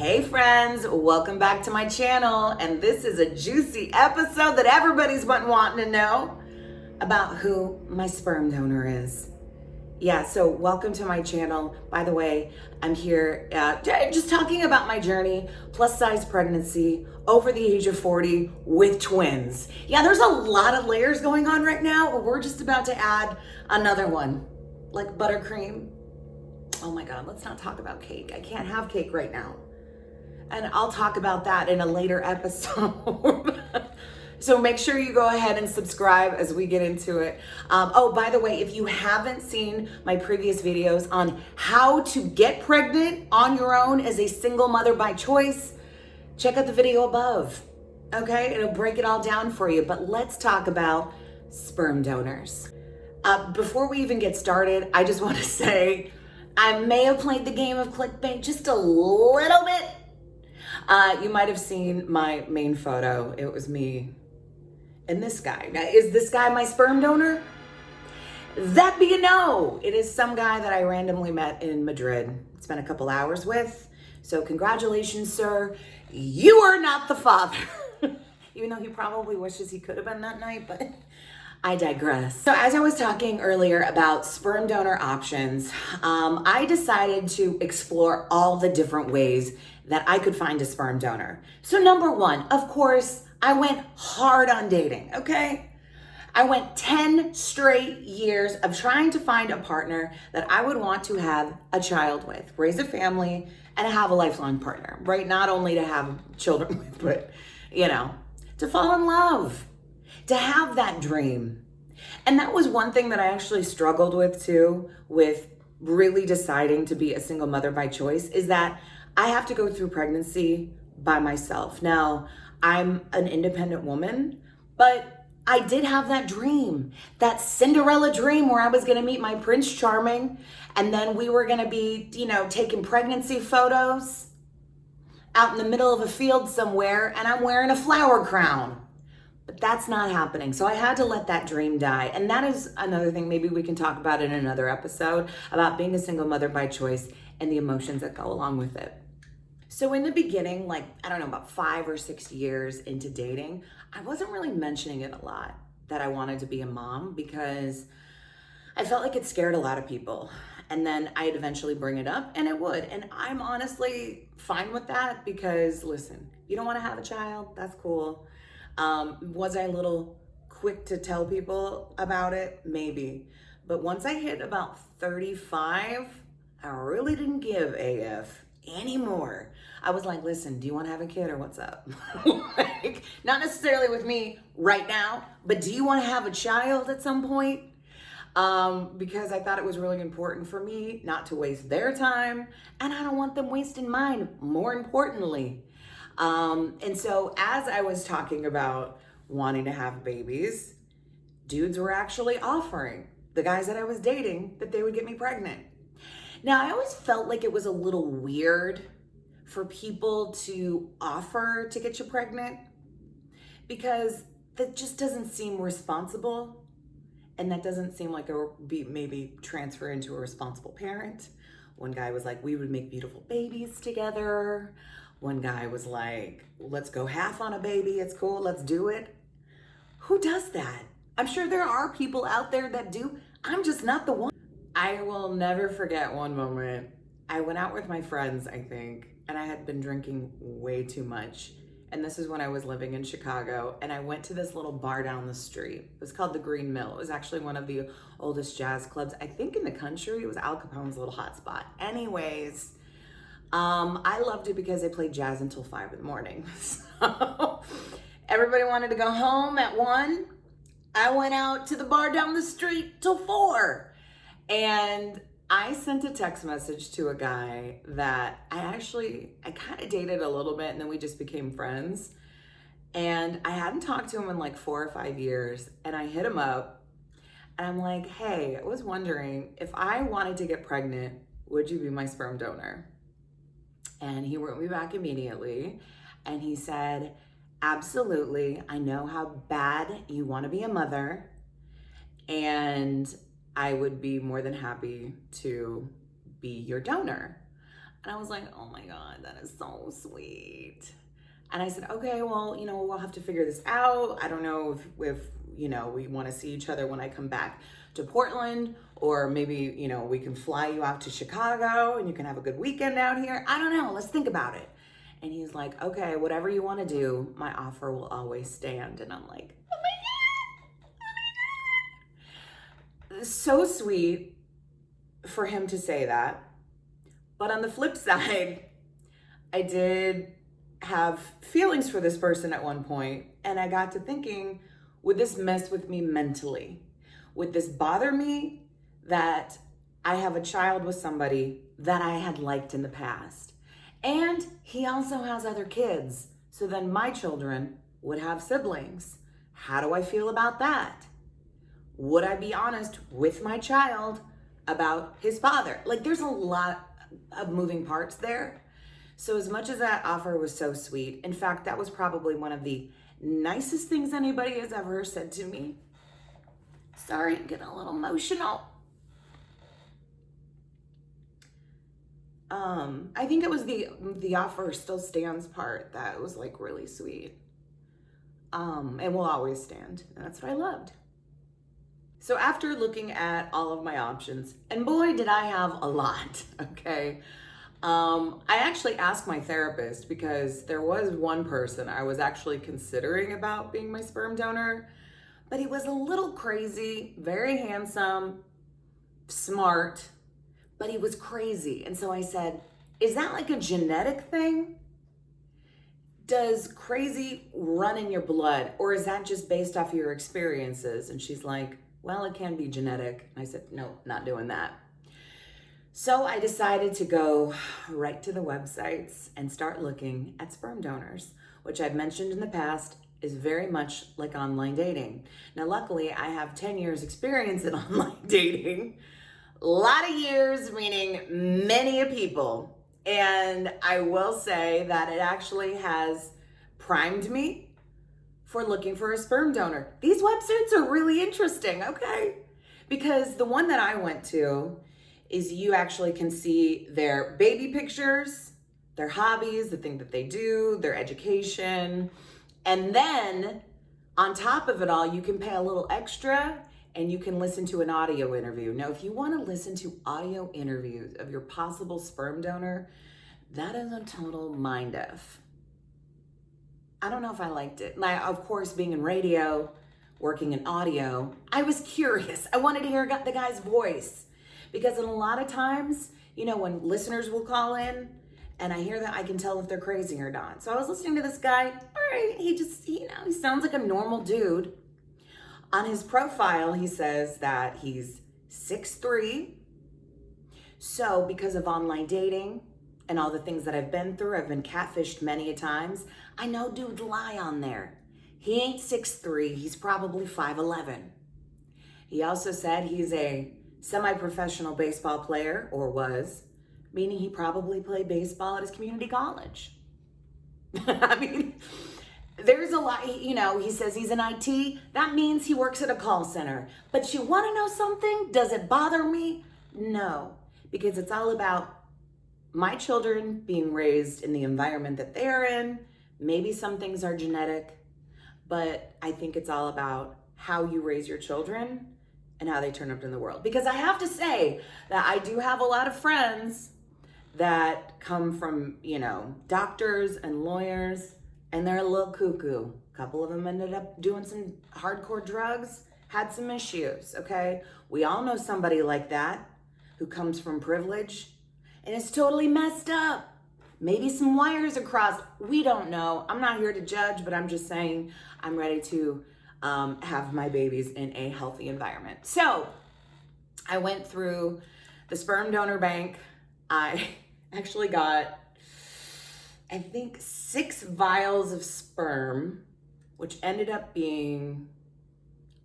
Hey friends, welcome back to my channel, and this is a juicy episode that everybody's been wanting to know about who my sperm donor is. Yeah, so welcome to my channel. By the way, I'm here just talking about my journey, plus size pregnancy, over the age of 40 with twins. Yeah, there's a lot of layers going on right now. We're just about to add another one, like buttercream. Oh my God, let's not talk about cake. I can't have cake right now. And I'll talk about that in a later episode. So make sure you go ahead and subscribe as we get into it. Oh, by the way, if you haven't seen my previous videos on how to get pregnant on your own as a single mother by choice, check out the video above. Okay, it'll break it all down for you. But let's talk about sperm donors. Before we even get started, I just want to say I may have played the game of clickbait just a little bit. You might have seen my main photo. It was me and this guy. Now, is this guy my sperm donor? That be a no. It is some guy that I randomly met in Madrid. Spent a couple hours with. So congratulations, sir. You are not the father. Even though he probably wishes he could have been that night, but I digress. So as I was talking earlier about sperm donor options, I decided to explore all the different ways that I could find a sperm donor. So number one, of course, I went hard on dating, okay? I went 10 straight years of trying to find a partner that I would want to have a child with, raise a family, and have a lifelong partner, right? Not only to have children with, but, to fall in love, to have that dream. And that was one thing that I actually struggled with too, with really deciding to be a single mother by choice, is that I have to go through pregnancy by myself. Now, I'm an independent woman, but I did have that dream, that Cinderella dream where I was gonna meet my Prince Charming, and then we were gonna be, taking pregnancy photos out in the middle of a field somewhere, and I'm wearing a flower crown. But that's not happening. So I had to let that dream die. And that is another thing, maybe we can talk about in another episode, about being a single mother by choice and the emotions that go along with it. So in the beginning, about 5 or 6 years into dating, I wasn't really mentioning it a lot that I wanted to be a mom because I felt like it scared a lot of people. And then I'd eventually bring it up and it would. And I'm honestly fine with that because listen, you don't want to have a child, that's cool. Was I a little quick to tell people about it? Maybe. But once I hit about 35, I really didn't give AF anymore. I was like, listen, do you want to have a kid or what's up? Not necessarily with me right now, but do you want to have a child at some point? Because I thought it was really important for me not to waste their time, and I don't want them wasting mine, more importantly. And so as I was talking about wanting to have babies, dudes were actually offering the guys that I was dating that they would get me pregnant. Now, I always felt like it was a little weird for people to offer to get you pregnant because that just doesn't seem responsible. And that doesn't seem like maybe transfer into a responsible parent. One guy was like, we would make beautiful babies together. One guy was like, let's go half on a baby. It's cool. Let's do it. Who does that? I'm sure there are people out there that do. I'm just not the one. I will never forget one moment. I went out with my friends, I think, and I had been drinking way too much. And this is when I was living in Chicago. And I went to this little bar down the street. It was called the Green Mill. It was actually one of the oldest jazz clubs, I think, in the country. It was Al Capone's little hot spot. Anyways, I loved it because they played jazz until 5 in the morning. So everybody wanted to go home at 1. I went out to the bar down the street till 4. And I sent a text message to a guy that I kind of dated a little bit, and then we just became friends. And I hadn't talked to him in like 4 or 5 years. And I hit him up and I'm like, hey, I was wondering if I wanted to get pregnant, would you be my sperm donor? And he wrote me back immediately. And he said, absolutely. I know how bad you want to be a mother. And I would be more than happy to be your donor. And I was like, oh my God, that is so sweet. And I said, okay, well, we'll have to figure this out. I don't know if we want to see each other when I come back to Portland, or maybe, we can fly you out to Chicago and you can have a good weekend out here. I don't know. Let's think about it. And he's like, okay, whatever you want to do, my offer will always stand. And I'm like, oh my God. Oh my God. So sweet for him to say that. But on the flip side, I did have feelings for this person at one point, and I got to thinking, would this mess with me mentally? Would this bother me that I have a child with somebody that I had liked in the past? And he also has other kids, so then my children would have siblings. How do I feel about that? Would I be honest with my child about his father? Like, there's a lot of moving parts there. So as much as that offer was so sweet, in fact, that was probably one of the nicest things anybody has ever said to me. Sorry, I'm getting a little emotional. I think it was the offer still stands part that was like really sweet. And will always stand. And that's what I loved. So after looking at all of my options, and boy, did I have a lot, okay? I actually asked my therapist, because there was one person I was actually considering about being my sperm donor, but he was a little crazy, very handsome, smart, but he was crazy. And so I said, is that like a genetic thing? Does crazy run in your blood, or is that just based off of your experiences? And she's like, well, it can be genetic. And I said, no, not doing that. So I decided to go right to the websites and start looking at sperm donors, which I've mentioned in the past is very much like online dating. Now, luckily, I have 10 years experience in online dating. A lot of years, meaning many people. And I will say that it actually has primed me for looking for a sperm donor. These websites are really interesting, okay? Because the one that I went to is you actually can see their baby pictures, their hobbies, the thing that they do, their education. And then on top of it all, you can pay a little extra and you can listen to an audio interview. Now, if you want to listen to audio interviews of your possible sperm donor, that is a total mind F. I don't know if I liked it. Now, of course, being in radio, working in audio, I was curious. I wanted to hear the guy's voice. Because in a lot of times, when listeners will call in and I hear that, I can tell if they're crazy or not. So I was listening to this guy. All right, he sounds like a normal dude. On his profile, he says that he's 6'3". So because of online dating and all the things that I've been through, I've been catfished many a times. I know dudes lie on there. He ain't 6'3", he's probably 5'11". He also said he's a semi-professional baseball player, or was, meaning he probably played baseball at his community college. I mean, there's a lot, he says he's in IT. That means he works at a call center. But you want to know something? Does it bother me? No, because it's all about my children being raised in the environment that they're in. Maybe some things are genetic, but I think it's all about how you raise your children and how they turn up in the world. Because I have to say that I do have a lot of friends that come from, doctors and lawyers, and they're a little cuckoo. A couple of them ended up doing some hardcore drugs, had some issues, okay? We all know somebody like that who comes from privilege, and it's totally messed up. Maybe some wires are crossed. We don't know. I'm not here to judge, but I'm just saying I'm ready to have my babies in a healthy environment. So I went through the sperm donor bank. I actually got, I think, 6 vials of sperm, which ended up being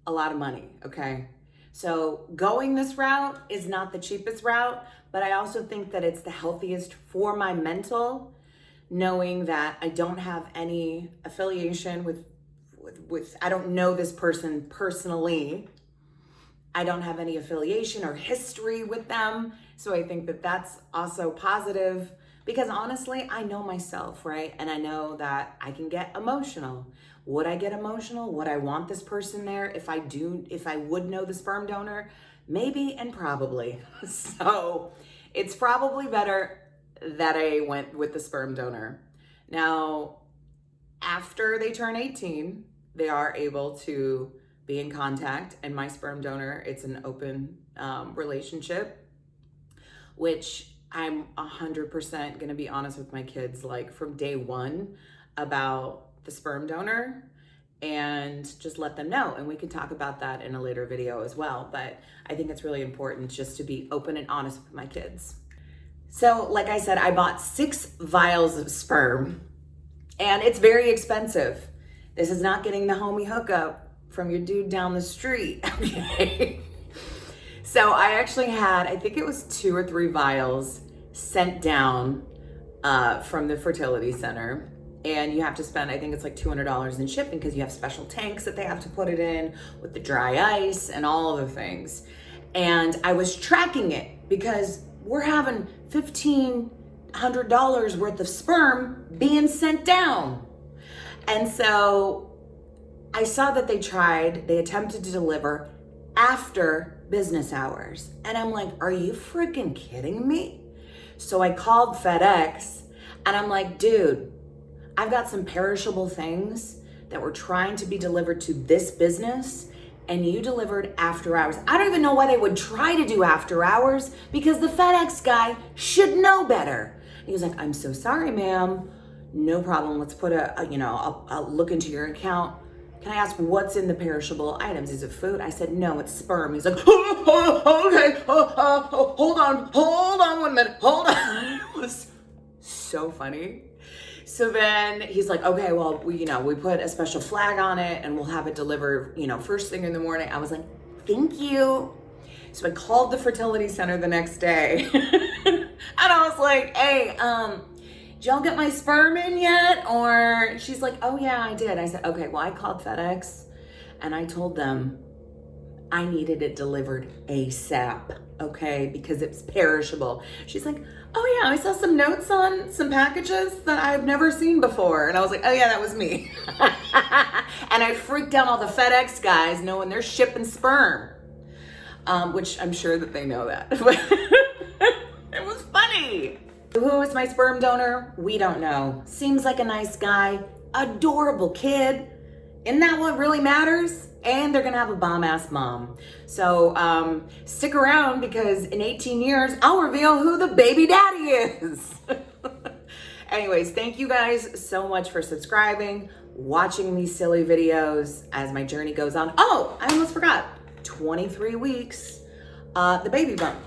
a lot of money, okay? So going this route is not the cheapest route, but I also think that it's the healthiest for my mental, knowing that I don't have any affiliation with I don't know this person personally. I don't have any affiliation or history with them. So I think that that's also positive. Because honestly, I know myself, right? And I know that I can get emotional. Would I get emotional? Would I want this person there if I would know the sperm donor? Maybe and probably. So it's probably better that I went with the sperm donor. Now, after they turn 18, they are able to be in contact, and my sperm donor, it's an open relationship, which I'm 100% gonna be honest with my kids, like from day one, about the sperm donor, and just let them know. And we can talk about that in a later video as well. But I think it's really important just to be open and honest with my kids. So like I said, I bought 6 vials of sperm, and it's very expensive. This is not getting the homie hookup from your dude down the street, okay? So I actually had, I think it was 2 or 3 vials sent down from the fertility center. And you have to spend, I think it's like $200 in shipping, because you have special tanks that they have to put it in with the dry ice and all of the things. And I was tracking it because we're having $1,500 worth of sperm being sent down. And so I saw that they attempted to deliver after business hours. And I'm like, are you freaking kidding me? So I called FedEx and I'm like, dude, I've got some perishable things that were trying to be delivered to this business, and you delivered after hours. I don't even know why they would try to do after hours, because the FedEx guy should know better. He was like, I'm so sorry, ma'am. No problem. Let's put I'll look into your account. Can I ask what's in the perishable items? Is it food? I said, no, it's sperm. He's like, okay, hold on 1 minute, hold on. It was so funny. So then he's like, okay, well, we put a special flag on it and we'll have it delivered, first thing in the morning. I was like, thank you. So I called the fertility center the next day and I was like, hey, did y'all get my sperm in yet? Or she's like, oh yeah, I did. I said, okay, well, I called FedEx and I told them I needed it delivered ASAP, okay, because it's perishable. She's like, oh yeah, I saw some notes on some packages that I've never seen before. And I was like, oh yeah, that was me. And I freaked out all the FedEx guys knowing they're shipping sperm, which I'm sure that they know that. It was funny. Who is my sperm donor? We don't know. Seems like a nice guy, adorable kid. Isn't that what really matters? And they're gonna have a bomb-ass mom. So stick around, because in 18 years, I'll reveal who the baby daddy is. Anyways, thank you guys so much for subscribing, watching these silly videos as my journey goes on. Oh, I almost forgot. 23 weeks, the baby bump.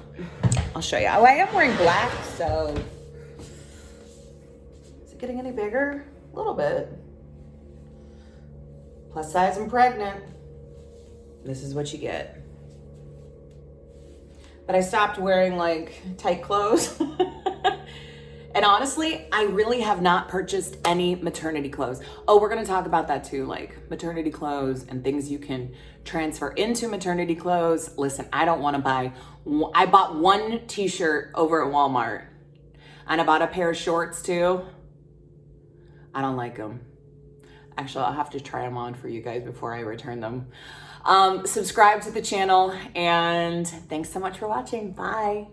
I'll show you. Oh, I am wearing black, so. Is it getting any bigger? A little bit. Plus size and pregnant. This is what you get. But I stopped wearing like tight clothes. And honestly, I really have not purchased any maternity clothes. Oh, we're gonna talk about that too, like maternity clothes and things you can transfer into maternity clothes. Listen, I don't wanna buy, I bought 1 t-shirt over at Walmart, and I bought a pair of shorts too. I don't like them. Actually, I'll have to try them on for you guys before I return them. Subscribe to the channel, and thanks so much for watching. Bye.